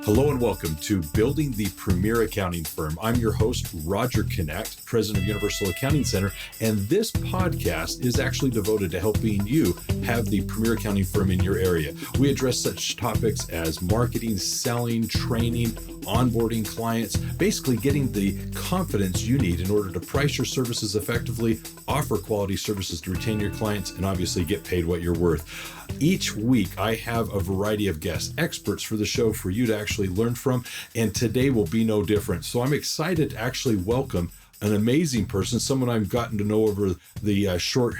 Hello and welcome to Building the Premier Accounting Firm. I'm your host, Roger Connect, president of Universal Accounting Center, and this podcast is actually devoted to helping you have the premier accounting firm in your area. We address such topics as marketing, selling, training, onboarding clients, basically getting the confidence you need in order to price your services effectively, offer quality services to retain your clients, and obviously get paid what you're worth. Each week, I have a variety of guests, experts for the show for you to actually learn from, and today will be no different. So I'm excited to actually welcome an amazing person, someone I've gotten to know over the short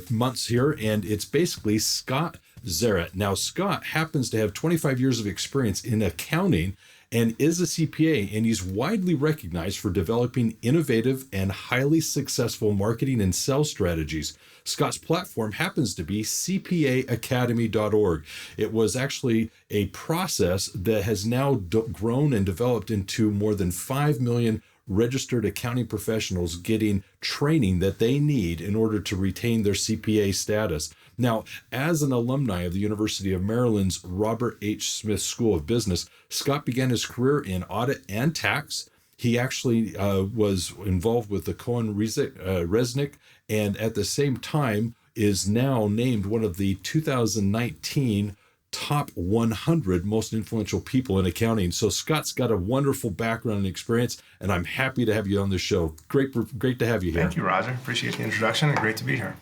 months here, and it's basically Scott Zarret. Now, Scott happens to have 25 years of experience in accounting and is a CPA, and he's widely recognized for developing innovative and highly successful marketing and sales strategies. Scott's platform happens to be CPAacademy.org. It was actually a process that has now grown and developed into more than 5 million registered accounting professionals getting training that they need in order to retain their CPA status. Now, as an alumni of the University of Maryland's Robert H. Smith School of Business, Scott began his career in audit and tax. He actually was involved with the Cohen-Resnick, and at the same time is now named one of the 2019 top 100 most influential people in accounting. So Scott's got a wonderful background and experience, and I'm happy to have you on the show. Great to have you here. Thank you, Roger. Appreciate the introduction and great to be here.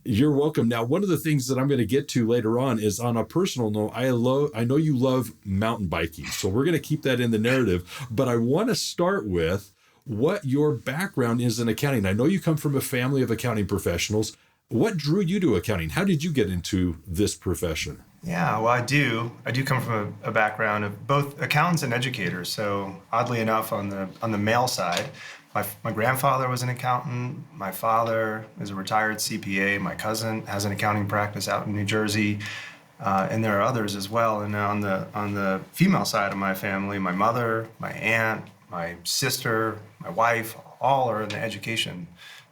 You're welcome. Now, one of the things that I'm going to get to later on is, on a personal note, I know you love mountain biking, so we're going to keep that in the narrative, but I want to start with what your background is in accounting. I know you come from a family of accounting professionals. What drew you to accounting? How did you get into this profession? Yeah, well, I do come from a background of both accountants and educators. So oddly enough, on the male side, my grandfather was an accountant. My father is a retired CPA. My cousin has an accounting practice out in New Jersey, and there are others as well. And on the female side of my family, my mother, my aunt, my sister, my wife, all are in the education.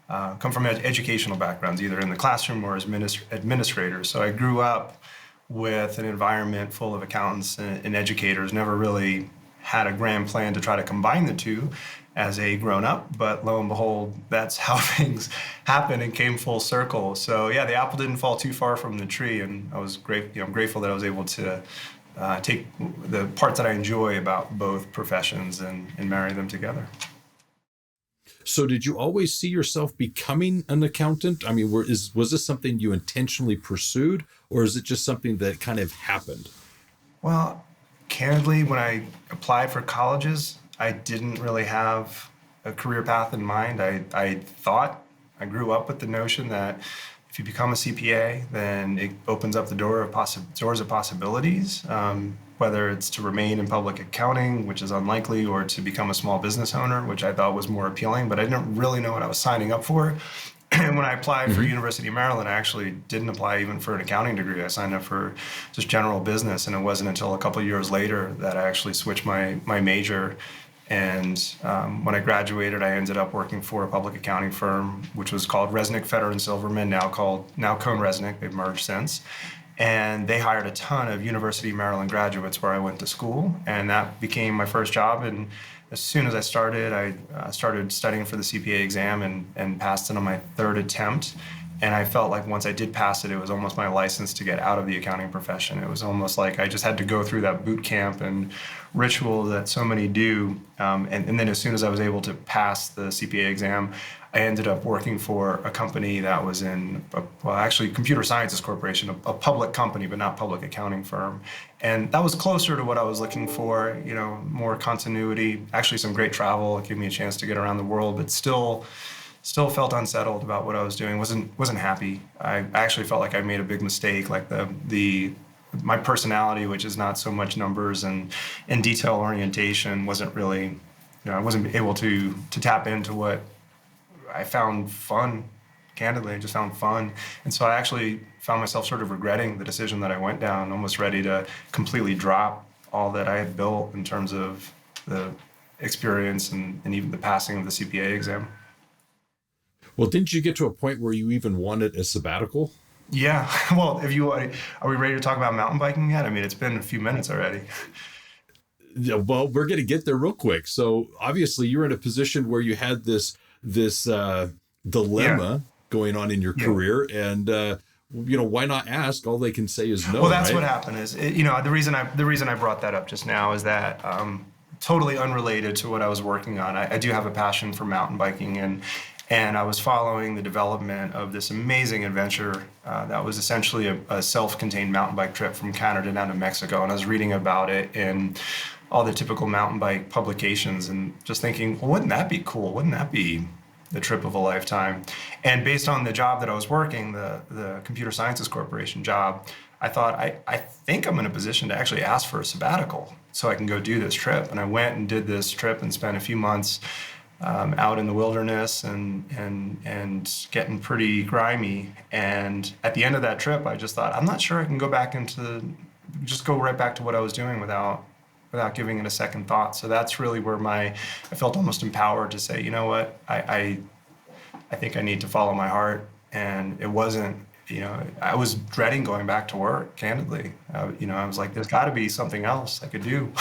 Come from educational backgrounds, either in the classroom or as administrators. So I grew up with an environment full of accountants and educators. Never really had a grand plan to try to combine the two as a grown-up, but lo and behold, that's how things happened and came full circle. So yeah, the apple didn't fall too far from the tree, and I was grateful that I was able to take the parts that I enjoy about both professions and marry them together. So did you always see yourself becoming an accountant? I mean, was this something you intentionally pursued, or is it just something that kind of happened? Well, candidly, when I applied for colleges, I didn't really have a career path in mind. I grew up with the notion that if you become a CPA, then it opens up the doors of possibilities, whether it's to remain in public accounting, which is unlikely, or to become a small business owner, which I thought was more appealing, but I didn't really know what I was signing up for. And when I applied for University of Maryland, I actually didn't apply even for an accounting degree. I signed up for just general business, and it wasn't until a couple of years later that I actually switched my major. And when I graduated, I ended up working for a public accounting firm, which was called Resnick, Fetter and Silverman, now Cohen-Resnick. They've merged since. And they hired a ton of University of Maryland graduates where I went to school, and that became my first job. And as soon as I started studying for the CPA exam and passed it on my third attempt. And I felt like once I did pass it, it was almost my license to get out of the accounting profession. It was almost like I just had to go through that boot camp and ritual that so many do. And then as soon as I was able to pass the CPA exam, I ended up working for a company that was actually Computer Sciences Corporation, a public company, but not public accounting firm. And that was closer to what I was looking for, more continuity, actually some great travel. It gave me a chance to get around the world, but still felt unsettled about what I was doing. Wasn't happy. I actually felt like I made a big mistake. Like my personality, which is not so much numbers and detail orientation, wasn't really. I wasn't able to tap into what I found fun. Candidly, I just found fun, and so I actually found myself sort of regretting the decision that I went down, almost ready to completely drop all that I had built in terms of the experience and even the passing of the CPA exam. Well, didn't you get to a point where you even wanted a sabbatical? Yeah. Well, are we ready to talk about mountain biking yet? I mean, it's been a few minutes already. Yeah, well, we're going to get there real quick. So obviously, you're in a position where you had this Yeah, dilemma going on in your yeah. career, and why not ask? All they can say is Well, no, that's what right? happened. The reason I brought that up just now is that totally unrelated to what I was working on. I do have a passion for mountain biking, and I was following the development of this amazing adventure that was essentially a self-contained mountain bike trip from Canada down to Mexico. And I was reading about it in all the typical mountain bike publications, and just thinking, well, wouldn't that be cool? Wouldn't that be the trip of a lifetime? And based on the job that I was working, the Computer Sciences Corporation job, I thought, I think I'm in a position to actually ask for a sabbatical so I can go do this trip. And I went and did this trip and spent a few months out in the wilderness and getting pretty grimy. And at the end of that trip, I just thought, I'm not sure I can go right back to what I was doing without giving it a second thought. So that's really where I felt almost empowered to say, you know what, I think I need to follow my heart. And it wasn't, I was dreading going back to work, candidly. I was like, there's got to be something else I could do.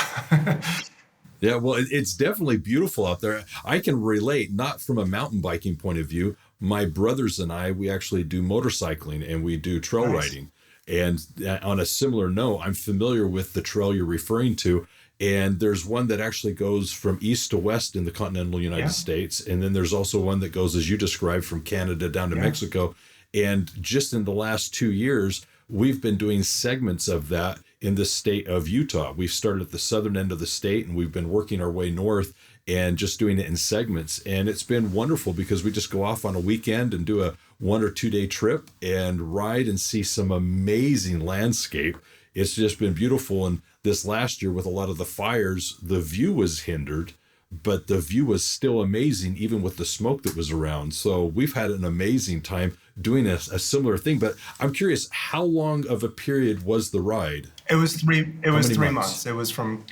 Yeah, well, it's definitely beautiful out there. I can relate, not from a mountain biking point of view. My brothers and I, we actually do motorcycling and we do trail Nice. riding. And on a similar note, I'm familiar with the trail you're referring to. And there's one that actually goes from east to west in the continental United Yeah. States. And then there's also one that goes, as you described, from Canada down to Yeah. Mexico. And just in the last 2 years, we've been doing segments of that in the state of Utah. We've started at the southern end of the state and we've been working our way north and just doing it in segments. And it's been wonderful because we just go off on a weekend and do a 1 or 2 day trip and ride and see some amazing landscape. It's just been beautiful. And this last year, with a lot of the fires, the view was hindered, but the view was still amazing, even with the smoke that was around. So we've had an amazing time doing a similar thing. But I'm curious, how long of a period was the ride? It was three. It How was many 3 months. months? It was from,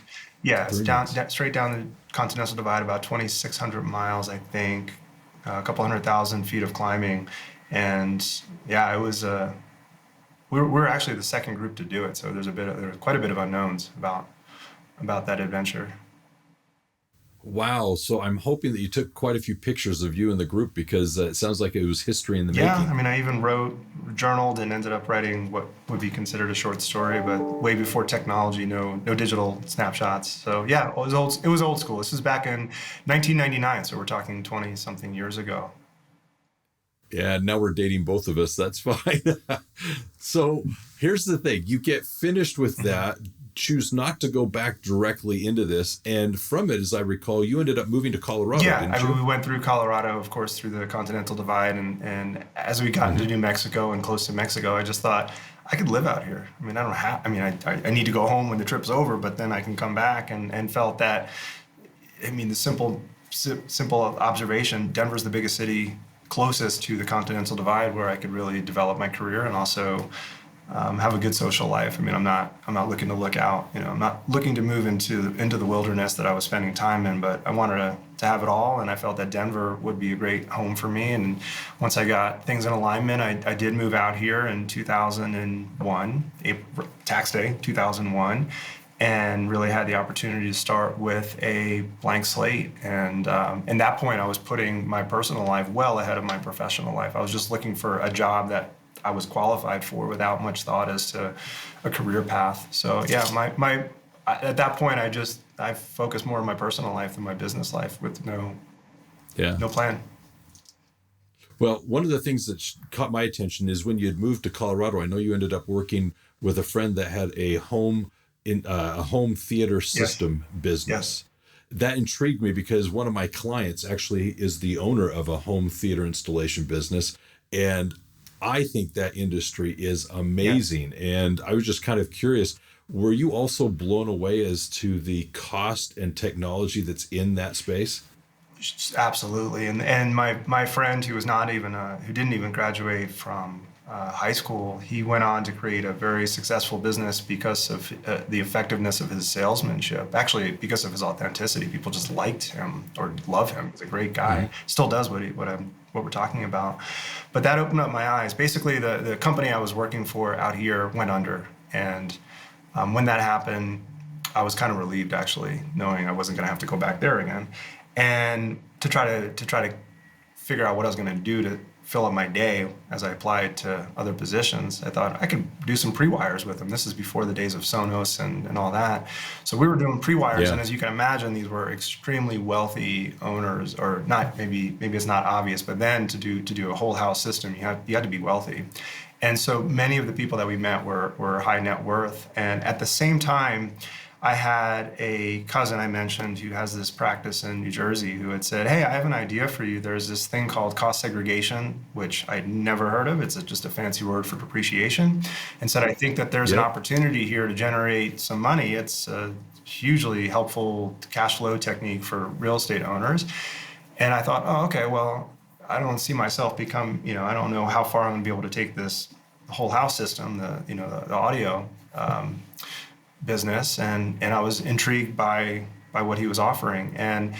yeah, it's 3 months. straight down the Continental Divide, about 2,600 miles, I think, a couple 100,000 feet of climbing, and yeah, it was. We're actually the second group to do it, so there's quite a bit of unknowns about that adventure. Wow. So I'm hoping that you took quite a few pictures of you in the group because it sounds like it was history in the Yeah, I making. mean, I even journaled, and ended up writing what would be considered a short story, but way before technology, no digital snapshots. So yeah, it was old school. This was back in 1999, so we're talking 20 something years ago. Yeah, now we're dating both of us. That's fine. So here's the thing, you get finished with Mhm. that, choose not to go back directly into this. And from it, as I recall, you ended up moving to Colorado, Yeah, I didn't mean, you? we went through Colorado, of course, through the Continental Divide, and as we got into Hmm. New Mexico and close to Mexico, I just thought I could live out here. I mean, I don't have. I mean, I need to go home when the trip's over, but then I can come back, and felt that. I mean, the simple observation: Denver's the biggest city closest to the Continental Divide, where I could really develop my career and also have a good social life. I mean, I'm not looking to look out. I'm not looking to move into the wilderness that I was spending time in, but I wanted to have it all, and I felt that Denver would be a great home for me. And once I got things in alignment, I did move out here in 2001, April, tax day 2001, and really had the opportunity to start with a blank slate. And at that point, I was putting my personal life well ahead of my professional life. I was just looking for a job that I was qualified for without much thought as to a career path. So yeah, at that point, I focused more on my personal life than my business life, with Yeah. no plan. Well, one of the things that caught my attention is when you had moved to Colorado. I know you ended up working with a friend that had a home theater Yes, system yes, business. That intrigued me because one of my clients actually is the owner of a home theater installation business, and I think that industry is yeah. amazing. And I was just kind of curious, were you also blown away as to the cost and technology that's in that space? Absolutely, and my friend, who was not even who didn't even graduate from high school, he went on to create a very successful business because of the effectiveness of his salesmanship. Actually, because of his authenticity, people just liked him or love him. He's a great guy. Hmm. Still does what we're talking about. But that opened up my eyes. Basically, the company I was working for out here went under, and when that happened, I was kind of relieved actually, knowing I wasn't going to have to go back there again, and to try to figure out what I was going to do to fill up my day as I applied to other positions. I thought I could do some pre-wires with them. This is before the days of Sonos and all that. So we were doing pre-wires, and as you can imagine, these were extremely wealthy owners, or not. Maybe it's not obvious, but then to do a whole house system, you had to be wealthy. And so many of the people that we met were high net worth. And at the same time, I had a cousin I mentioned who has this practice in New Jersey who had said, hey, I have an idea for you. There's this thing called cost segregation, which I'd never heard of. It's just a fancy word for depreciation. And said, I think that there's an opportunity here to generate some money. It's a hugely helpful cash flow technique for real estate owners. And I thought, oh, okay, well, I don't see myself become, I don't know how far I'm going to be able to take this whole house system, the audio business, and I was intrigued by what he was offering. And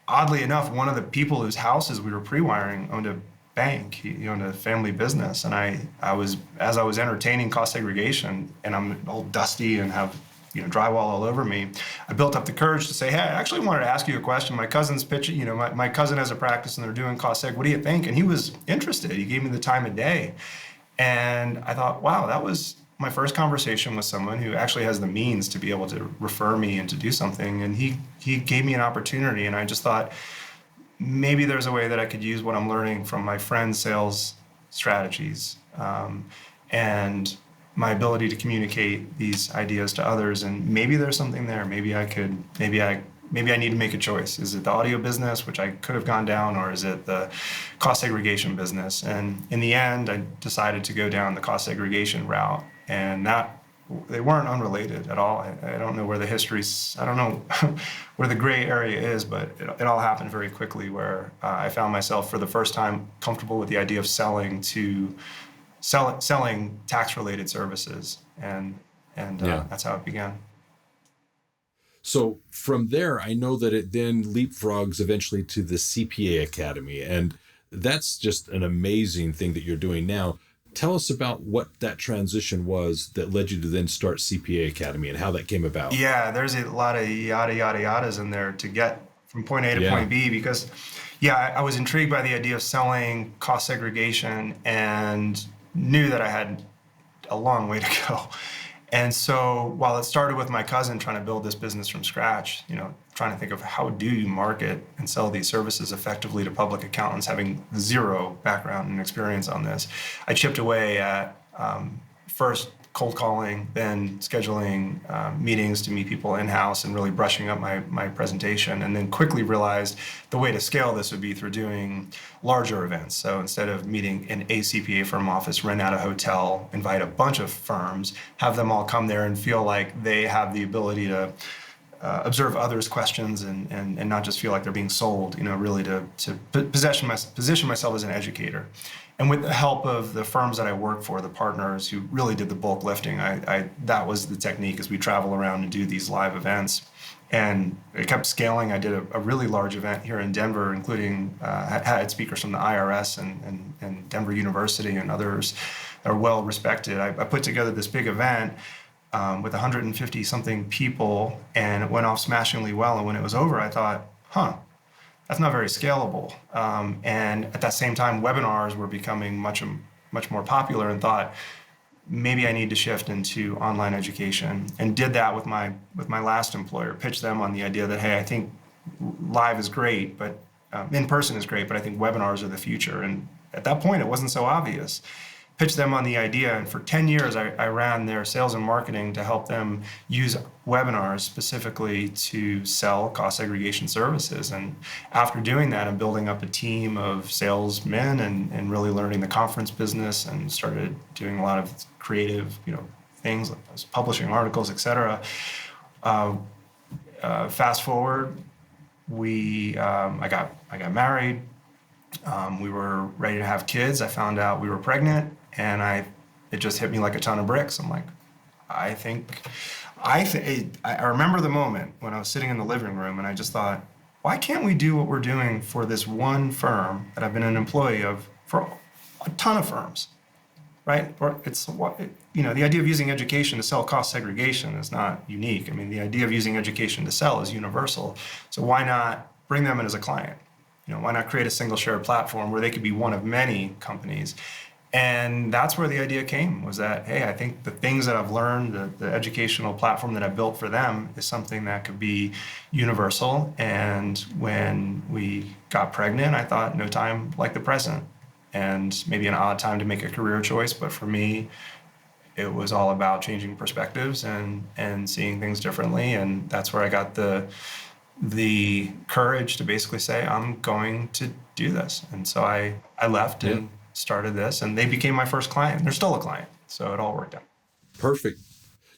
oddly enough, one of the people whose houses we were pre-wiring owned a bank. He owned a family business, and I was entertaining cost segregation, and I'm all dusty and have drywall all over me. I built up the courage to say, hey, I actually wanted to ask you a question. My cousin's pitching, my cousin has a practice and they're doing cost seg. What do you think? And he was interested. He gave me the time of day. And I thought, wow, that was my first conversation with someone who actually has the means to be able to refer me and to do something. And he gave me an opportunity. And I just thought, maybe there's a way that I could use what I'm learning from my friend's sales strategies and my ability to communicate these ideas to others. And maybe there's something there. Maybe I need to make a choice. Is it the audio business, which I could have gone down, or is it the cost segregation business? And in the end, I decided to go down the cost segregation route. And they weren't unrelated at all. I don't know where the history's, I don't know where the gray area is, but it all happened very quickly, where I found myself for the first time comfortable with the idea of selling tax-related services. And that's how it began. So from there, I know that it then leapfrogs eventually to the CPA Academy, and that's just an amazing thing that you're doing now. Tell us about what that transition was that led you to then start CPA Academy and how that came about. Yeah, there's a lot of yada, yada, yadas in there to get from point A to point B, because, I was intrigued by the idea of selling cost segregation and knew that I had a long way to go. And so while it started with my cousin trying to build this business from scratch, trying to think of how do you market and sell these services effectively to public accountants, having zero background and experience on this, I chipped away at first cold calling, then scheduling meetings to meet people in-house and really brushing up my presentation, and then quickly realized the way to scale this would be through doing larger events. So instead of meeting in a CPA firm office, rent out a hotel, invite a bunch of firms, have them all come there and feel like they have the ability to observe others' questions and not just feel like they're being sold, really to position myself as an educator. And with the help of the firms that I work for, the partners who really did the bulk lifting, that was the technique as we travel around and do these live events. And it kept scaling. I did a really large event here in Denver, including had speakers from the IRS and Denver University and others that are well respected. I put together this big event with 150 something people, and it went off smashingly well. And when it was over, I thought, that's not very scalable. And at that same time, webinars were becoming much more popular, and thought maybe I need to shift into online education. And did that with my last employer. Pitched them on the idea that, hey, I think live is great, but in person is great, but I think webinars are the future. And at that point, it wasn't so obvious. Pitched them on the idea, and for 10 years I ran their sales and marketing to help them use webinars specifically to sell cost segregation services. And after doing that and building up a team of salesmen and really learning the conference business, and started doing a lot of creative things like publishing articles, etc. Fast forward, I got married. We were ready to have kids. I found out we were pregnant. And it just hit me like a ton of bricks. I'm like, I remember the moment when I was sitting in the living room and I just thought, why can't we do what we're doing for this one firm that I've been an employee of for a ton of firms, right? Or it's what, the idea of using education to sell cost segregation is not unique. I mean, the idea of using education to sell is universal. So why not bring them in as a client? Why not create a single shared platform where they could be one of many companies? And that's where the idea came, was that, hey, I think the things that I've learned, the educational platform that I built for them is something that could be universal. And when we got pregnant, I thought no time like the present, and maybe an odd time to make a career choice. But for me, it was all about changing perspectives and seeing things differently. And that's where I got the courage to basically say, I'm going to do this. And so I left and started this, and they became my first client. They're still a client. So it all worked out. Perfect.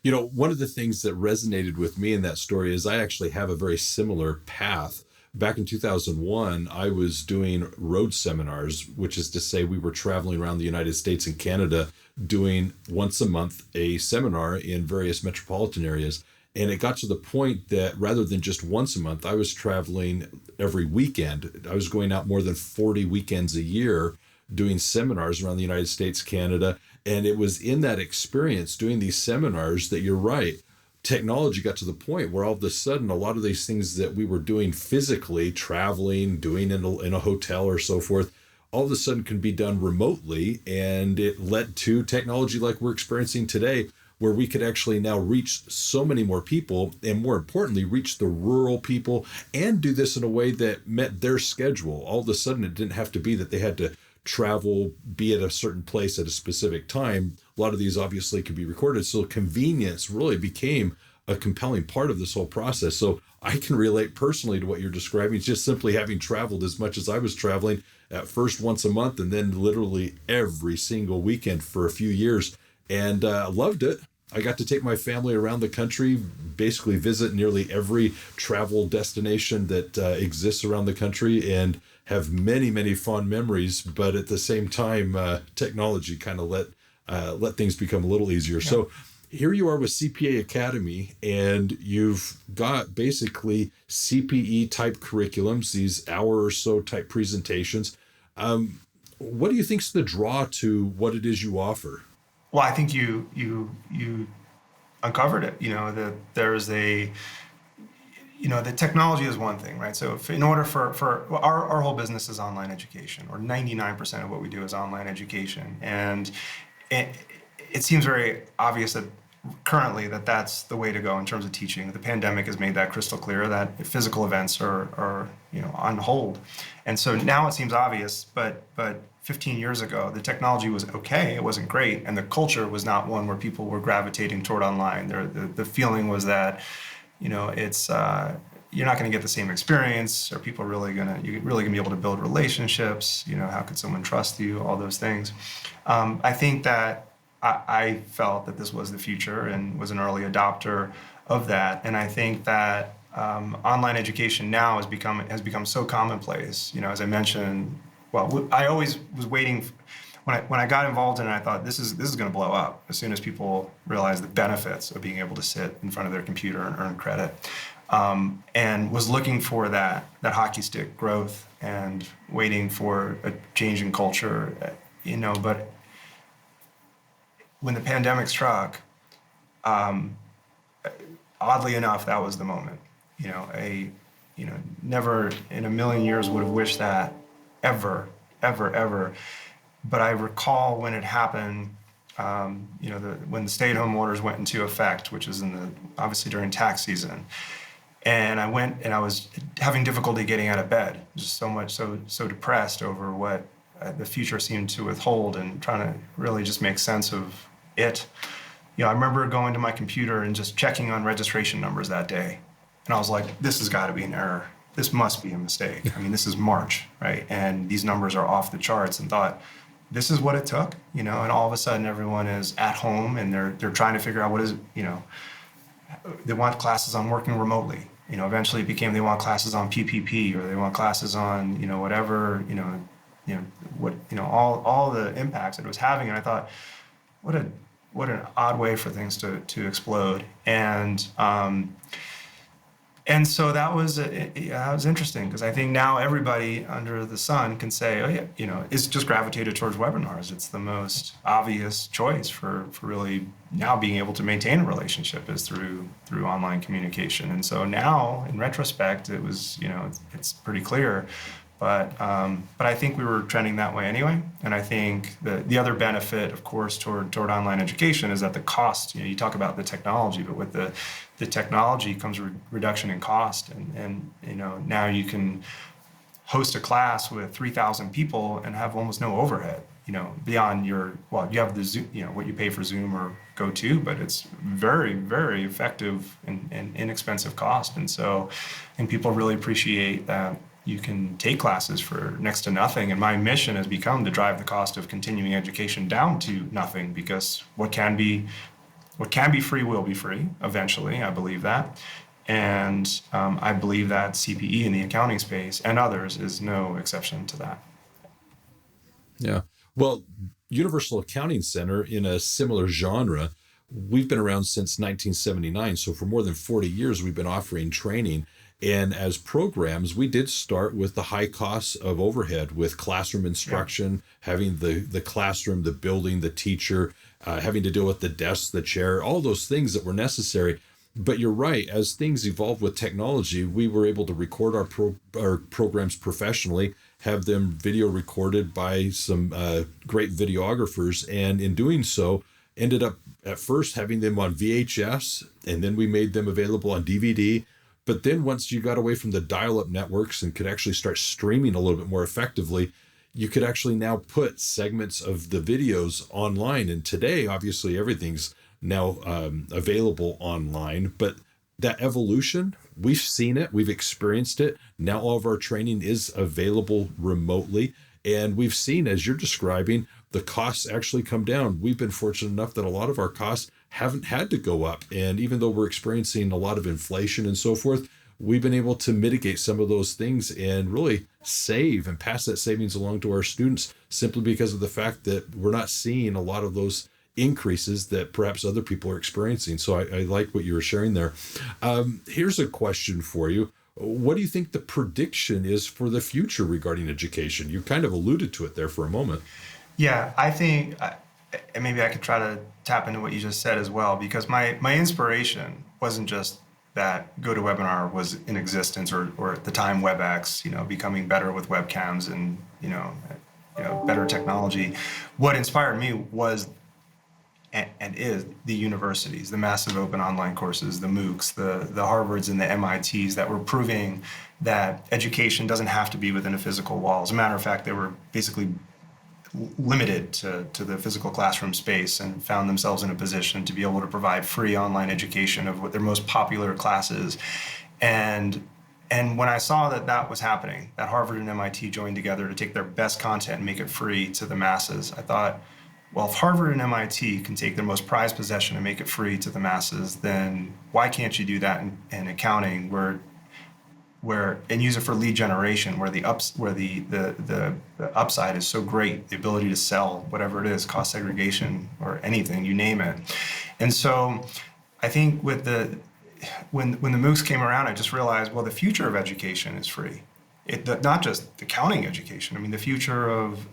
One of the things that resonated with me in that story is I actually have a very similar path. Back in 2001, I was doing road seminars, which is to say we were traveling around the United States and Canada doing once a month a seminar in various metropolitan areas. And it got to the point that rather than just once a month, I was traveling every weekend. I was going out more than 40 weekends a year doing seminars around the United States, Canada. And it was in that experience doing these seminars that, you're right, technology got to the point where all of a sudden a lot of these things that we were doing physically, traveling, doing in a hotel or so forth, all of a sudden can be done remotely. And it led to technology like we're experiencing today, where we could actually now reach so many more people, and more importantly, reach the rural people, and do this in a way that met their schedule. All of a sudden, it didn't have to be that they had to travel, be at a certain place at a specific time. A lot of these obviously could be recorded. So convenience really became a compelling part of this whole process. So I can relate personally to what you're describing. It's just simply having traveled as much as I was traveling, at first once a month, and then literally every single weekend for a few years, and loved it. I got to take my family around the country, basically visit nearly every travel destination that exists around the country, and have many, many fond memories. But at the same time, technology kind of let things become a little easier. Yeah. So here you are with CPA Academy, and you've got basically CPE type curriculums, these hour or so type presentations. What do you think's the draw to what it is you offer? Well, I think you uncovered it. That there's the technology is one thing, right? So in order for our whole business is online education, or 99% of what we do is online education. And it seems very obvious that currently that's the way to go in terms of teaching. The pandemic has made that crystal clear that physical events are on hold. And so now it seems obvious, but 15 years ago, the technology was okay, it wasn't great, and the culture was not one where people were gravitating toward online. The feeling was that, it's you're not going to get the same experience. Are people you're really gonna be able to build relationships? How could someone trust you? All those things. I think that I felt that this was the future and was an early adopter of that. And I think that online education now has become so commonplace. As I mentioned, well, I always was waiting when I got involved in it. I thought this is going to blow up as soon as people realize the benefits of being able to sit in front of their computer and earn credit, and was looking for that hockey stick growth and waiting for a change in culture, But when the pandemic struck, oddly enough, that was the moment. Never in a million years would have wished that. Ever. But I recall when it happened, when the stay-at-home orders went into effect, which was obviously during tax season. And I went and I was having difficulty getting out of bed, just so depressed over what the future seemed to withhold, and trying to really just make sense of it. I remember going to my computer and just checking on registration numbers that day. And I was like, this has got to be an error. This must be a mistake. I mean, this is March, right? And these numbers are off the charts, and thought, this is what it took, and all of a sudden everyone is at home and they're trying to figure out what is, they want classes on working remotely. Eventually it became they want classes on PPP, or they want classes on, whatever, all the impacts that it was having. And I thought, what an odd way for things to explode. And And so that was interesting because I think now everybody under the sun can say, oh yeah, it's just gravitated towards webinars. It's the most obvious choice for really now being able to maintain a relationship is through online communication. And so now, in retrospect, it was it's pretty clear. But I think we were trending that way anyway. And I think the other benefit, of course, toward online education is that the cost, you talk about the technology, but with the technology comes reduction in cost. And now you can host a class with 3,000 people and have almost no overhead, beyond you have the Zoom, what you pay for Zoom or GoTo, but it's very, very effective and inexpensive cost. And so, and people really appreciate that you can take classes for next to nothing. And my mission has become to drive the cost of continuing education down to nothing, because what can be free will be free eventually. I believe that. And I believe that CPE in the accounting space and others is no exception to that. Yeah. Well, Universal Accounting Center, in a similar genre, we've been around since 1979. So for more than 40 years, we've been offering training. And as programs, we did start with the high costs of overhead with classroom instruction, having the classroom, the building, the teacher, having to deal with the desk, the chair, all those things that were necessary. But you're right, as things evolved with technology, we were able to record our programs professionally, have them video recorded by some great videographers. And in doing so, ended up at first having them on VHS, and then we made them available on DVD. But then once you got away from the dial-up networks and could actually start streaming a little bit more effectively, you could actually now put segments of the videos online. And today, obviously, everything's now available online. But that evolution, we've seen it, we've experienced it. Now all of our training is available remotely. And we've seen, as you're describing, the costs actually come down. We've been fortunate enough that a lot of our costs haven't had to go up. And even though we're experiencing a lot of inflation and so forth, we've been able to mitigate some of those things and really save and pass that savings along to our students, simply because of the fact that we're not seeing a lot of those increases that perhaps other people are experiencing. So I like what you were sharing there. Here's a question for you. What do you think the prediction is for the future regarding education? You kind of alluded to it there for a moment. Yeah, I think, and maybe I could try to tap into what you just said as well, because my inspiration wasn't just that GoToWebinar was in existence, or at the time WebEx, becoming better with webcams and better technology. What inspired me was and is the universities, the massive open online courses, the MOOCs, the Harvards and the MITs that were proving that education doesn't have to be within a physical wall. As a matter of fact, they were basically limited to the physical classroom space, and found themselves in a position to be able to provide free online education of what their most popular classes. And when I saw that was happening, that Harvard and MIT joined together to take their best content and make it free to the masses, I thought, well, if Harvard and MIT can take their most prized possession and make it free to the masses, then why can't you do that in accounting, where and use it for lead generation, where the upside is so great, the ability to sell whatever it is, cost segregation or anything, you name it. And so I think when the MOOCs came around, I just realized, well, the future of education is free. Not just accounting education. I mean, the future of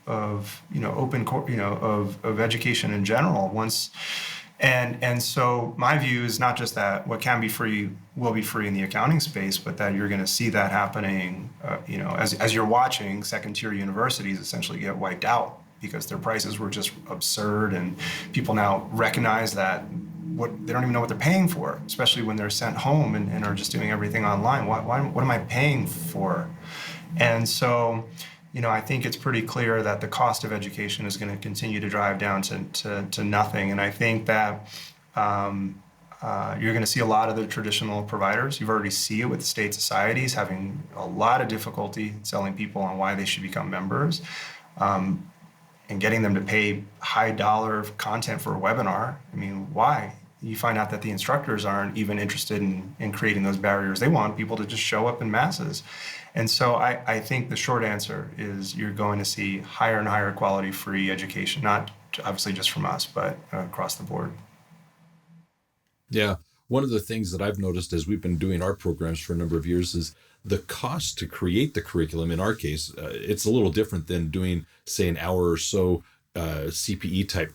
open of education in general. And so my view is not just that what can be free will be free in the accounting space, but that you're going to see that happening. As you're watching second-tier universities essentially get wiped out because their prices were just absurd, and people now recognize that they don't even know what they're paying for, especially when they're sent home and are just doing everything online. What am I paying for? And so, I think it's pretty clear that the cost of education is going to continue to drive down to nothing. And I think that you're going to see a lot of the traditional providers. You've already seen it with state societies having a lot of difficulty selling people on why they should become members. And getting them to pay high dollar content for a webinar. I mean, why? You find out that the instructors aren't even interested in creating those barriers. They want people to just show up in masses. And so I think the short answer is you're going to see higher and higher quality free education, not obviously just from us, but across the board. Yeah. one of the things that I've noticed as we've been doing our programs for a number of years is the cost to create the curriculum. In our case, it's a little different than doing, say, an hour or so CPE type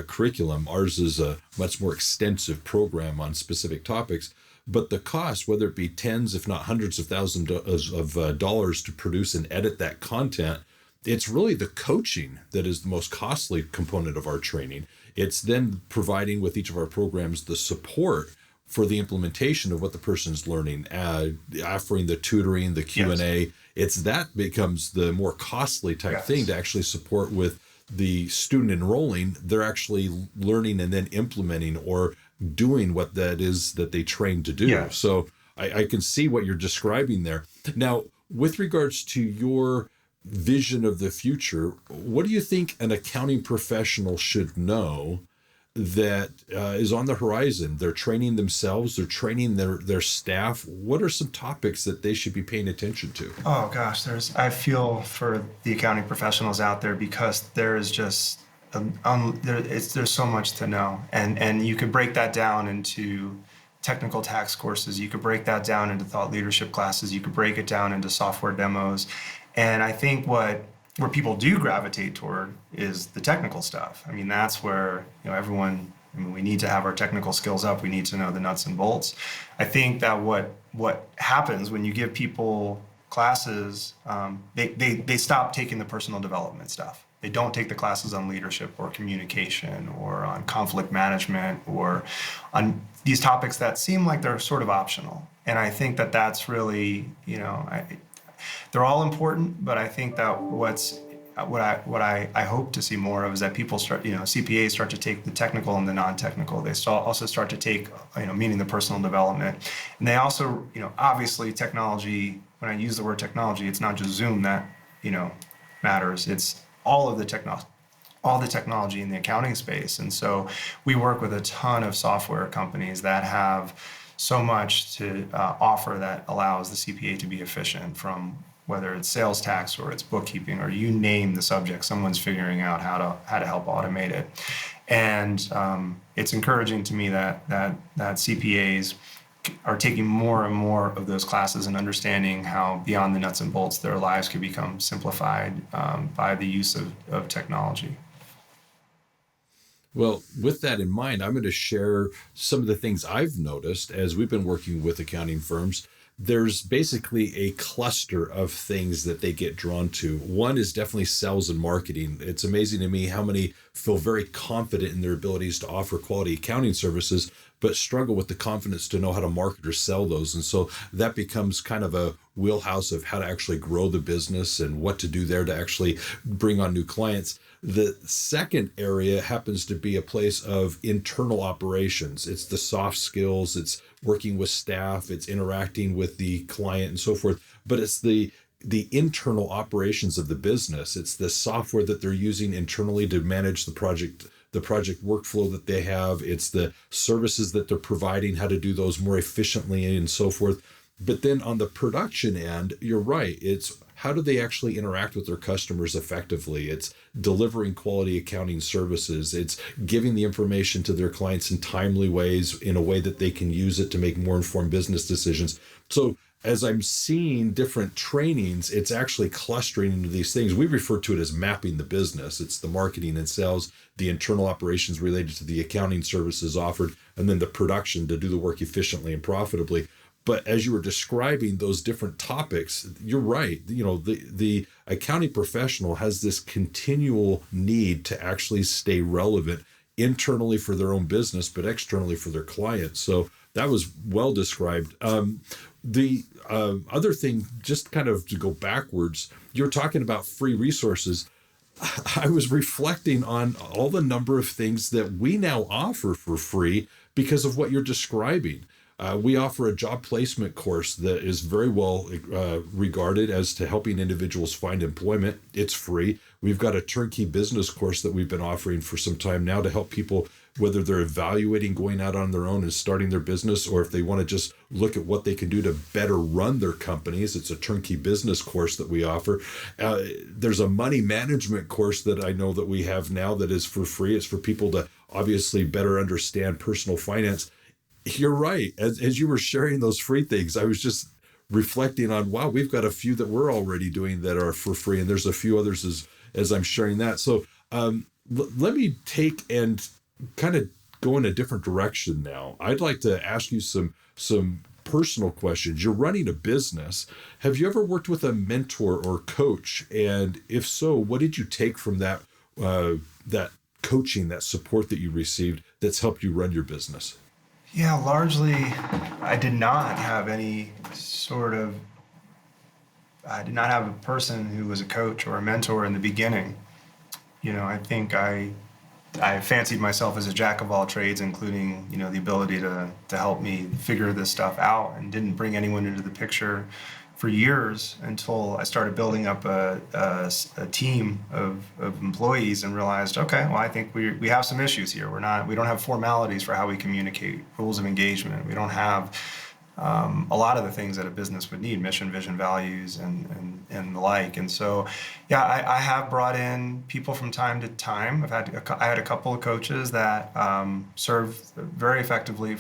curriculum. Ours is a much more extensive program on specific topics. But the cost, whether it be tens, if not hundreds of thousands of dollars to produce and edit that content, it's really the coaching that is the most costly component of our training. It's then providing with each of our programs the support for the implementation of what the person's learning, offering the tutoring, the Q&A. Yes. It's that becomes the more costly type thing to actually support with the student enrolling. They're actually learning and then implementing or doing what that is that they trained to do. Yes. So I can see what you're describing there. Now, with regards to your vision of the future, what do you think an accounting professional should know that is on the horizon? They're training themselves, they're training their staff. What are some topics that they should be paying attention to? Oh gosh, I feel for the accounting professionals out there, because there is just there's so much to know, and you could break that down into technical tax courses. You could break that down into thought leadership classes. You could break it down into software demos. And I think where people do gravitate toward is the technical stuff. I mean, that's where everyone. I mean, we need to have our technical skills up. We need to know the nuts and bolts. I think that what happens when you give people classes, they stop taking the personal development stuff. They don't take the classes on leadership or communication or on conflict management or on these topics that seem like they're sort of optional. And I think that that's really, they're all important, but I think that what I hope to see more of is that people start, CPAs start to take the technical and the non-technical. They also start to take, meaning the personal development. And they also, obviously technology, when I use the word technology, it's not just Zoom that, matters. It's all the technology in the accounting space. And so we work with a ton of software companies that have so much to offer that allows the CPA to be efficient, from whether it's sales tax or it's bookkeeping or you name the subject, someone's figuring out how to help automate it. And it's encouraging to me that CPAs are taking more and more of those classes and understanding how beyond the nuts and bolts their lives could become simplified by the use of technology. Well, with that in mind, I'm going to share some of the things I've noticed as we've been working with accounting firms. There's basically a cluster of things that they get drawn to. One is definitely sales and marketing. It's amazing to me how many feel very confident in their abilities to offer quality accounting services, but struggle with the confidence to know how to market or sell those. And so that becomes kind of a wheelhouse of how to actually grow the business and what to do there to actually bring on new clients. The second area happens to be a place of internal operations. It's the soft skills, it's working with staff, it's interacting with the client and so forth, but it's the internal operations of the business. It's the software that they're using internally to manage the project workflow that they have. It's the services that they're providing, how to do those more efficiently and so forth. But then on the production end, you're right. It's how do they actually interact with their customers effectively? It's delivering quality accounting services. It's giving the information to their clients in timely ways, in a way that they can use it to make more informed business decisions. So as I'm seeing different trainings, it's actually clustering into these things. We refer to it as mapping the business. It's the marketing and sales, the internal operations related to the accounting services offered, and then the production to do the work efficiently and profitably. But as you were describing those different topics, you're right. The accounting professional has this continual need to actually stay relevant internally for their own business, but externally for their clients. So that was well described. The other thing, just kind of to go backwards, you're talking about free resources. I was reflecting on all the number of things that we now offer for free because of what you're describing. We offer a job placement course that is very well regarded as to helping individuals find employment. It's free. We've got a turnkey business course that we've been offering for some time now to help people, whether they're evaluating going out on their own and starting their business, or if they want to just look at what they can do to better run their companies. It's a turnkey business course that we offer. There's a money management course that I know that we have now that is for free. It's for people to obviously better understand personal finance. You're right. As you were sharing those free things, I was just reflecting on, wow, we've got a few that we're already doing that are for free, and there's a few others as I'm sharing that. So let me take and kind of go in a different direction now. I'd like to ask you some personal questions. You're running a business. Have you ever worked with a mentor or coach? And if so, what did you take from that coaching, that support that you received that's helped you run your business? Yeah, largely, I did not have any sort of, I did not have a person who was a coach or a mentor in the beginning. I think I fancied myself as a jack of all trades, including, the ability to help me figure this stuff out, and didn't bring anyone into the picture for years until I started building up a team of employees and realized, okay, well, I think we have some issues here. We don't have formalities for how we communicate, rules of engagement. We don't have a lot of the things that a business would need: mission, vision, values, and the like. And so, yeah, I have brought in people from time to time. I had a couple of coaches that served very effectively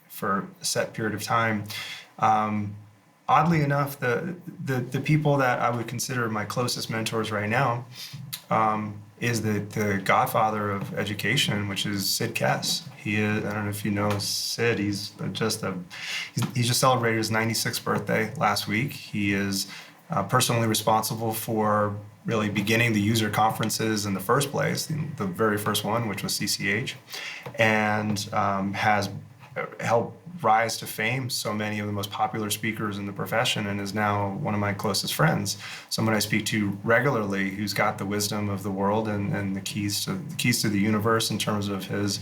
for a set period of time. Oddly enough, the people that I would consider my closest mentors right now is the godfather of education, which is Sid Kess. He is, I don't know if you know Sid, he's just celebrated his 96th birthday last week. He is personally responsible for really beginning the user conferences in the first place, the very first one, which was CCH, and has helped rise to fame so many of the most popular speakers in the profession, and is now one of my closest friends, someone I speak to regularly, who's got the wisdom of the world and the keys to the universe in terms of his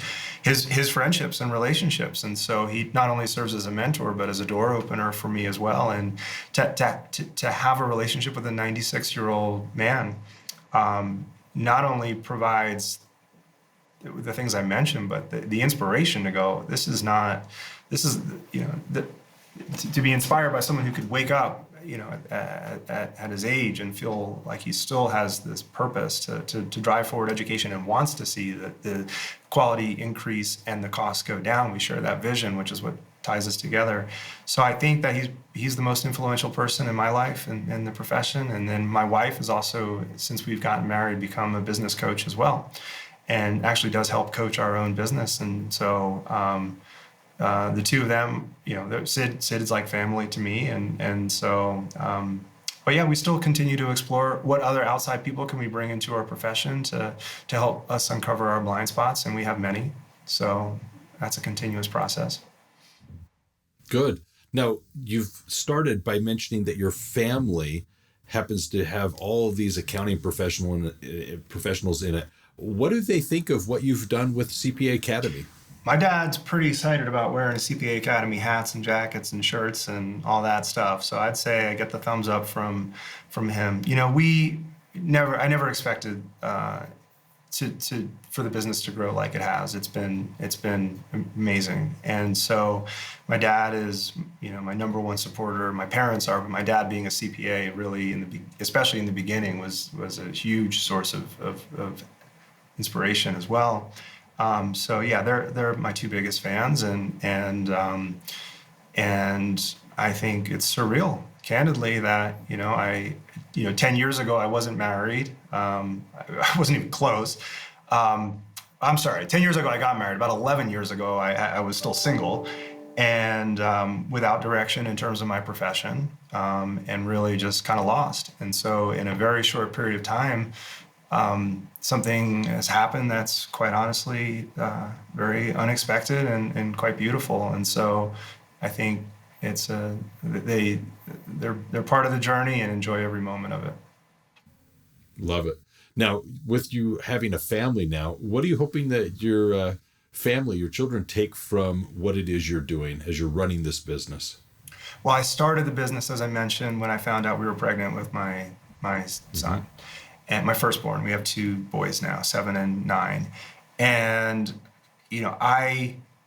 friendships and relationships. And so he not only serves as a mentor, but as a door opener for me as well. And to have a relationship with a 96-year-old man not only provides the things I mentioned, but the inspiration to go, to be inspired by someone who could wake up, at his age and feel like he still has this purpose to drive forward education and wants to see the quality increase and the costs go down. We share that vision, which is what ties us together. So I think that he's the most influential person in my life and in the profession. And then my wife is also, since we've gotten married, become a business coach as well, and actually does help coach our own business. And so the two of them, Sid is like family to me. And so, but yeah, we still continue to explore what other outside people can we bring into our profession to help us uncover our blind spots. And we have many. So that's a continuous process. Good. Now, you've started by mentioning that your family happens to have all of these accounting professionals in it. What do they think of what you've done with CPA Academy? My dad's pretty excited about wearing CPA Academy hats and jackets and shirts and all that stuff. So I'd say I get the thumbs up from him. I never expected for the business to grow like it has. It's been amazing. And so my dad is, my number one supporter. My parents are, but my dad being a CPA really, especially in the beginning, was a huge source of inspiration as well. So yeah, they're my two biggest fans, and I think it's surreal, candidly, that 10 years ago I wasn't married. I wasn't even close. I'm sorry, 10 years ago I got married. About 11 years ago I was still single, and without direction in terms of my profession, and really just kind of lost. And so in a very short period of time, something has happened that's quite honestly very unexpected and quite beautiful. And so I think it's they're part of the journey and enjoy every moment of it. Love it. Now, with you having a family now, what are you hoping that your family, your children, take from what it is you're doing as you're running this business? Well, I started the business, as I mentioned, when I found out we were pregnant with my son. Mm-hmm. And my firstborn. We have two boys now, 7 and 9. And,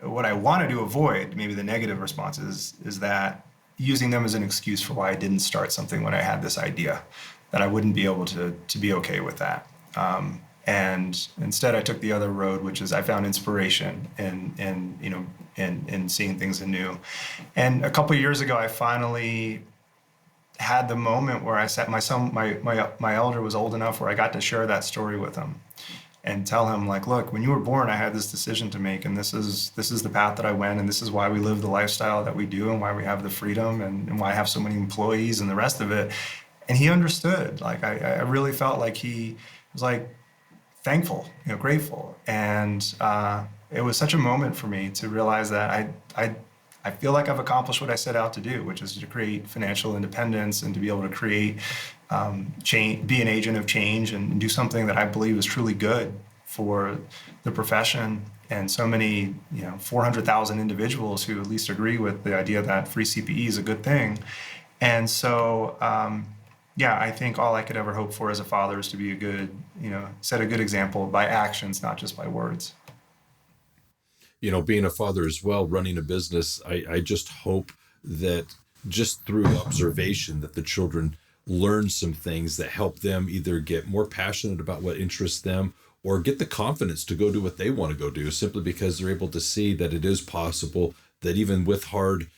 what I wanted to avoid, maybe the negative responses, is that using them as an excuse for why I didn't start something when I had this idea, that I wouldn't be able to be okay with that. And instead, I took the other road, which is I found inspiration in seeing things anew. And a couple of years ago, I finally had the moment where I sat. My son, my elder, was old enough where I got to share that story with him and tell him, like, look, when you were born, I had this decision to make, and this is the path that I went, and this is why we live the lifestyle that we do, and why we have the freedom, and why I have so many employees and the rest of it. And he understood. Like, I really felt like he was like thankful, grateful, and it was such a moment for me to realize that I feel like I've accomplished what I set out to do, which is to create financial independence and to be able to create change, be an agent of change, and do something that I believe is truly good for the profession and so many, 400,000 individuals who at least agree with the idea that free CPE is a good thing. And so, I think all I could ever hope for as a father is to be a good, set a good example by actions, not just by words. Being a father as well, running a business, I just hope that just through observation that the children learn some things that help them either get more passionate about what interests them or get the confidence to go do what they want to go do, simply because they're able to see that it is possible, that even with hard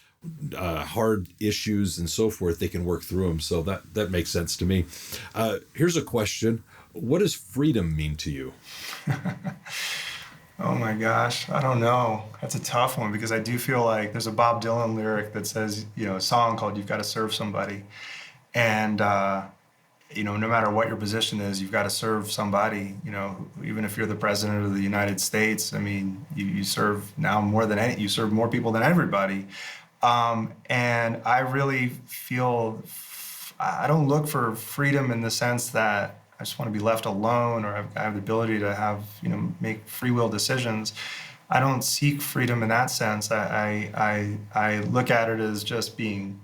issues and so forth, they can work through them. So that makes sense to me. Here's a question. What does freedom mean to you? Oh my gosh, I don't know. That's a tough one, because I do feel like there's a Bob Dylan lyric that says, a song called "You've Got to Serve Somebody," and no matter what your position is, you've got to serve somebody. Even if you're the president of the United States, I mean, you serve now more than you serve more people than everybody. And I really feel I don't look for freedom in the sense that I just want to be left alone, or I have the ability to have, make free will decisions. I don't seek freedom in that sense. I look at it as just being,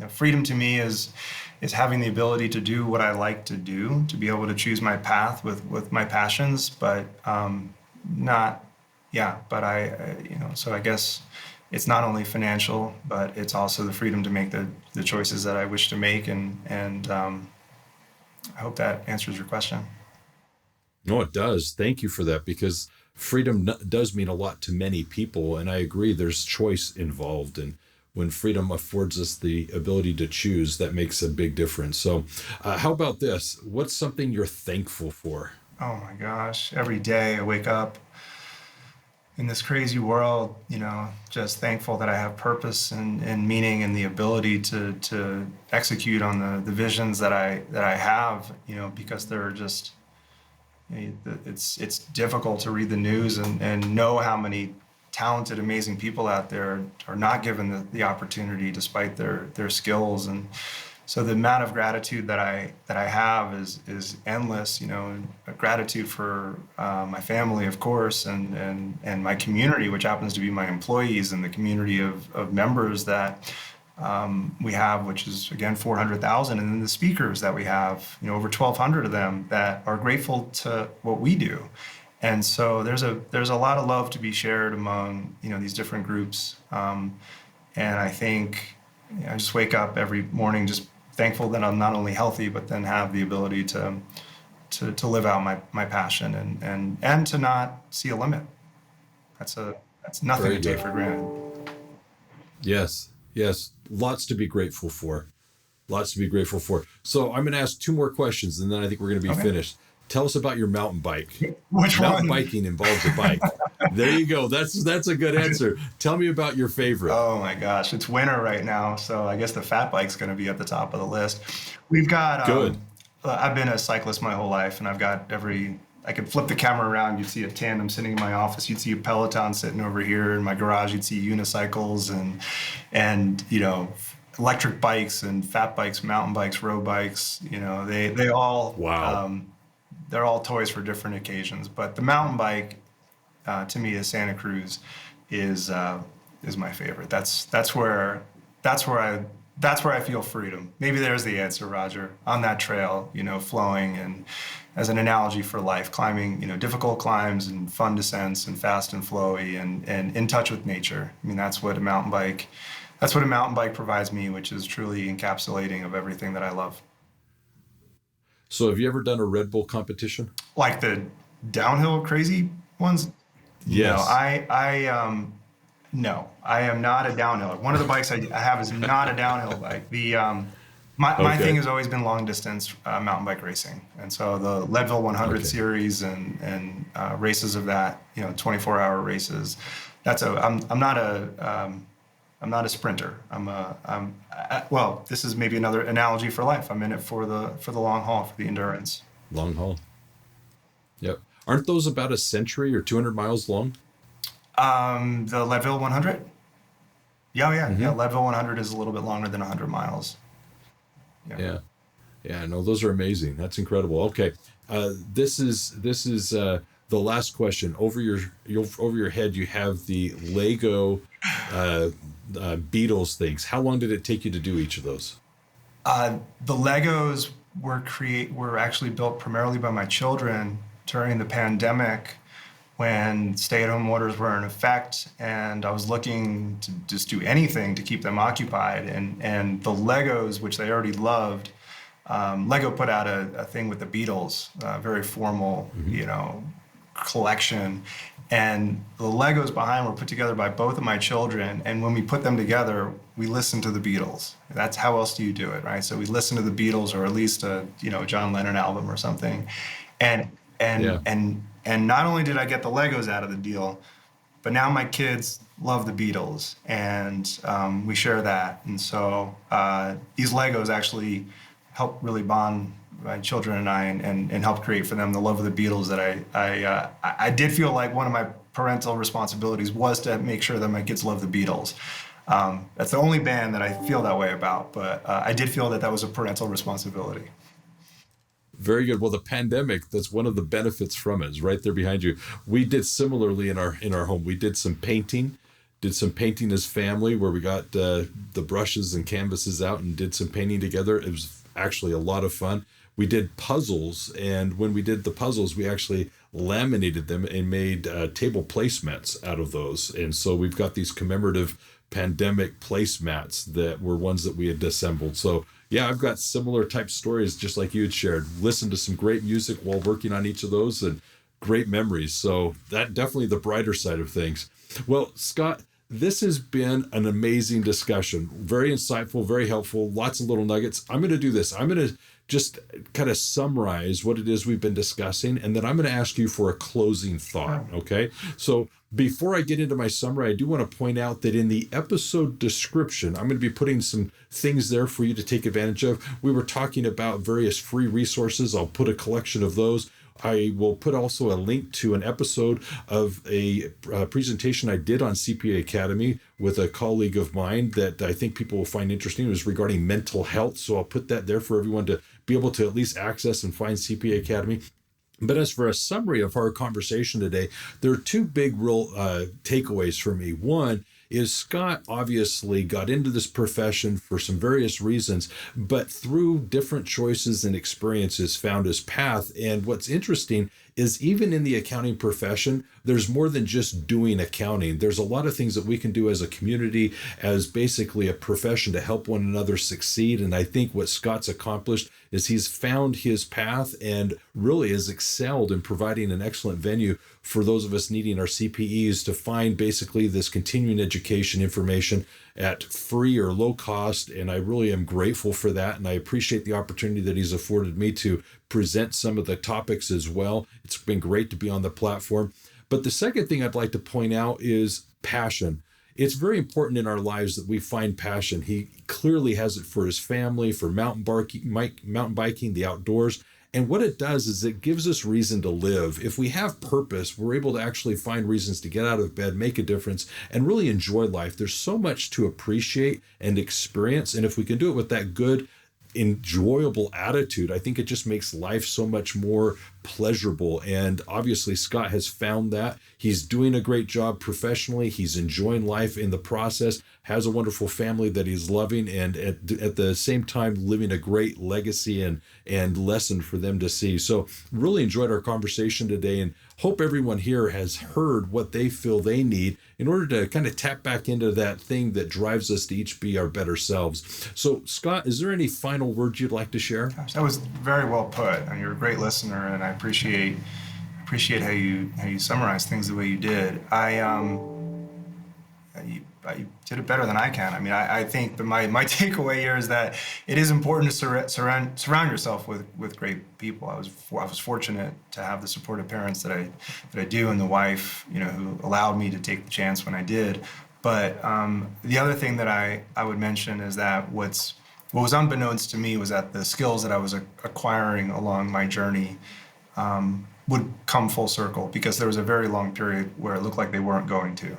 freedom to me is having the ability to do what I like to do, to be able to choose my path with my passions, but so I guess it's not only financial, but it's also the freedom to make the choices that I wish to make, and I hope that answers your question. No, it does. Thank you for that, because freedom does mean a lot to many people. And I agree, there's choice involved. And when freedom affords us the ability to choose, that makes a big difference. So how about this? What's something you're thankful for? Oh my gosh. Every day I wake up in this crazy world, just thankful that I have purpose and meaning and the ability to execute on the visions that I have, because they're just, it's difficult to read the news and know how many talented, amazing people out there are not given the opportunity despite their skills. And so the amount of gratitude that I have is endless. Gratitude for my family, of course, and my community, which happens to be my employees, and the community of members that we have, which is again 400,000, and then the speakers that we have, over 1,200 of them that are grateful to what we do. And so there's a lot of love to be shared among these different groups, and I think I just wake up every morning just thankful that I'm not only healthy, but then have the ability to live out my passion and to not see a limit. That's nothing to take for granted. Yes. Lots to be grateful for. So I'm going to ask two more questions, and then I think we're going to be finished. Tell us about your mountain bike. Which mountain one? Biking involves a bike. There you go. That's a good answer. Tell me about your favorite. Oh my gosh, it's winter right now, so I guess the fat bike's going to be at the top of the list. We've got Good. I've been a cyclist my whole life, and I've got I could flip the camera around, you'd see a tandem sitting in my office, you'd see a Peloton sitting over here in my garage, you'd see unicycles and electric bikes and fat bikes, mountain bikes, road bikes. They all Wow. They're all toys for different occasions. But the mountain bike, to me, is Santa Cruz, is my favorite. That's where I feel freedom. Maybe there's the answer, Roger. On that trail, flowing, and as an analogy for life, climbing, difficult climbs and fun descents and fast and flowy and in touch with nature. I mean, that's what a mountain bike provides me, which is truly encapsulating of everything that I love. So have you ever done a Red Bull competition? Like the downhill crazy ones? No, Yes. no, I am not a downhiller. One of the bikes I have is not a downhill bike. My thing Okay. has always been long distance mountain bike racing, and so the Leadville 100 Okay. series and races of that, 24-hour races. I'm not a sprinter. Well, this is maybe another analogy for life. I'm in it for the long haul, for the endurance. Long haul. Yep. Aren't those about a century or 200 miles long? The Leadville 100. Yeah, oh, yeah. Hmm. Leadville 100 is a little bit longer than 100 miles. Yeah. Yeah. Yeah. No, those are amazing. That's incredible. Okay. This is the last question. Over your head, you have the Lego uh, Beatles things. How long did it take you to do each of those? The Legos were actually built primarily by my children during the pandemic when stay-at-home orders were in effect, and I was looking to just do anything to keep them occupied. And the Legos, which they already loved, Lego put out a thing with the Beatles, a very formal, Hmm. collection. And the Legos behind were put together by both of my children. And when we put them together, we listened to the Beatles. That's how else do you do it, right? So we listened to the Beatles, or at least a John Lennon album or something. And Yeah. and not only did I get the Legos out of the deal, but now my kids love the Beatles, and we share that. And so these Legos actually help really bond my children and I, and help create for them the love of the Beatles that I did feel like one of my parental responsibilities was to make sure that my kids love the Beatles. That's the only band that I feel that way about, but I did feel that was a parental responsibility. Very good. Well, the pandemic, that's one of the benefits from it, is right there behind you. We did similarly in our home. We did some painting as family, where we got the brushes and canvases out and did some painting together. It was actually a lot of fun. We did puzzles, and when we did the puzzles, we actually laminated them and made table placemats out of those. And so we've got these commemorative pandemic placemats that were ones that we had assembled. So yeah, I've got similar type stories, just like you had shared. Listened to some great music while working on each of those, and great memories. So that definitely the brighter side of things. Well, Scott, this has been an amazing discussion. Very insightful, very helpful, lots of little nuggets. I'm going to do this. I'm going to just kind of summarize what it is we've been discussing, and then I'm going to ask you for a closing thought. Okay. So before I get into my summary, I do want to point out that in the episode description, I'm going to be putting some things there for you to take advantage of. We were talking about various free resources. I'll put a collection of those. I will put also a link to an episode of a presentation I did on CPA Academy with a colleague of mine that I think people will find interesting. It was regarding mental health. So I'll put that there for everyone to be able to at least access and find CPA Academy. But as for a summary of our conversation today, there are two big real takeaways for me. One is Scott obviously got into this profession for some various reasons, but through different choices and experiences found his path. And what's interesting is even in the accounting profession, there's more than just doing accounting. There's a lot of things that we can do as a community, as basically a profession to help one another succeed. And I think what Scott's accomplished is he's found his path and really has excelled in providing an excellent venue for those of us needing our CPEs to find basically this continuing education information at free or low cost. And I really am grateful for that. And I appreciate the opportunity that he's afforded me to present some of the topics as well. It's been great to be on the platform. But the second thing I'd like to point out is passion. It's very important in our lives that we find passion. He clearly has it for his family, for mountain biking, the outdoors. And what it does is it gives us reason to live. If we have purpose, we're able to actually find reasons to get out of bed, make a difference, and really enjoy life. There's so much to appreciate and experience. And if we can do it with that good, enjoyable attitude, I think it just makes life so much more pleasurable. And obviously Scott has found that. He's doing a great job professionally. He's enjoying life in the process, has a wonderful family that he's loving, and at the same time living a great legacy and lesson for them to see. So really enjoyed our conversation today, and hope everyone here has heard what they feel they need in order to kind of tap back into that thing that drives us to each be our better selves. So Scott, is there any final words you'd like to share? Gosh, that was very well put. And you're a great listener, and I appreciate how you summarize things the way you did. You did it better than I can. I mean, I think that my takeaway here is that it is important to surround yourself with great people. I was fortunate to have the supportive parents that I do, and the wife, who allowed me to take the chance when I did. But the other thing that I would mention is that what was unbeknownst to me was that the skills that I was acquiring along my journey would come full circle, because there was a very long period where it looked like they weren't going to.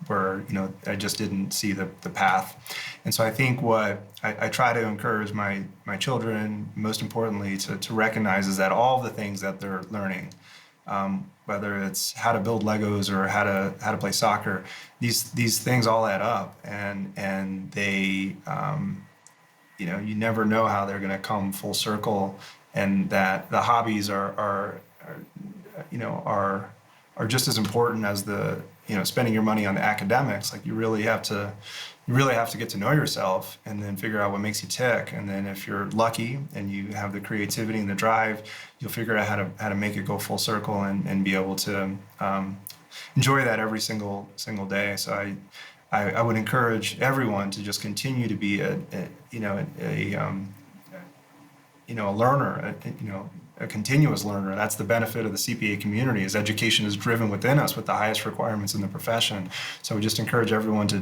Where I just didn't see the path. And so I think what I try to encourage my children, most importantly, to recognize is that all of the things that they're learning, whether it's how to build Legos or how to play soccer, these things all add up, and they you never know how they're going to come full circle, and that the hobbies are just as important as the spending your money on the academics. Like, you really have to get to know yourself and then figure out what makes you tick. And then if you're lucky and you have the creativity and the drive, you'll figure out how to make it go full circle and be able to enjoy that every single day. So I would encourage everyone to just continue to be a learner, a continuous learner. That's the benefit of the CPA community, is education is driven within us with the highest requirements in the profession. So we just encourage everyone to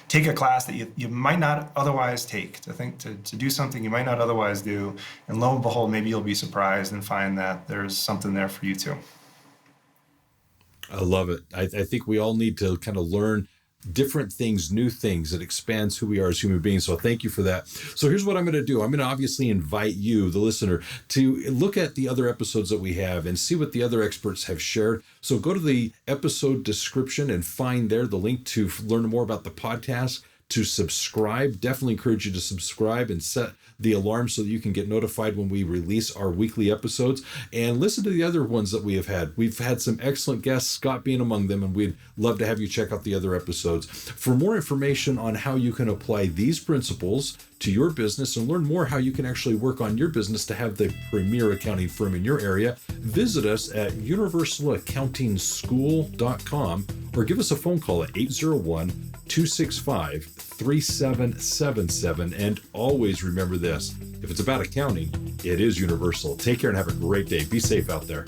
take a class that you might not otherwise take, to do something you might not otherwise do, and lo and behold, maybe you'll be surprised and find that there's something there for you too. I love it. I think we all need to kind of learn different things, new things. It expands who we are as human beings. So thank you for that. So here's what I'm going to do. I'm going to obviously invite you, the listener, to look at the other episodes that we have and see what the other experts have shared. So go to the episode description and find there the link to learn more about the podcast, to subscribe. Definitely encourage you to subscribe and set the alarm so that you can get notified when we release our weekly episodes, and listen to the other ones that we have had. We've had some excellent guests, Scott being among them, and we'd love to have you check out the other episodes. For more information on how you can apply these principles to your business and learn more how you can actually work on your business to have the premier accounting firm in your area, visit us at universalaccountingschool.com or give us a phone call at 801-265-3777. And always remember this: if it's about accounting, it is universal. Take care and have a great day. Be safe out there.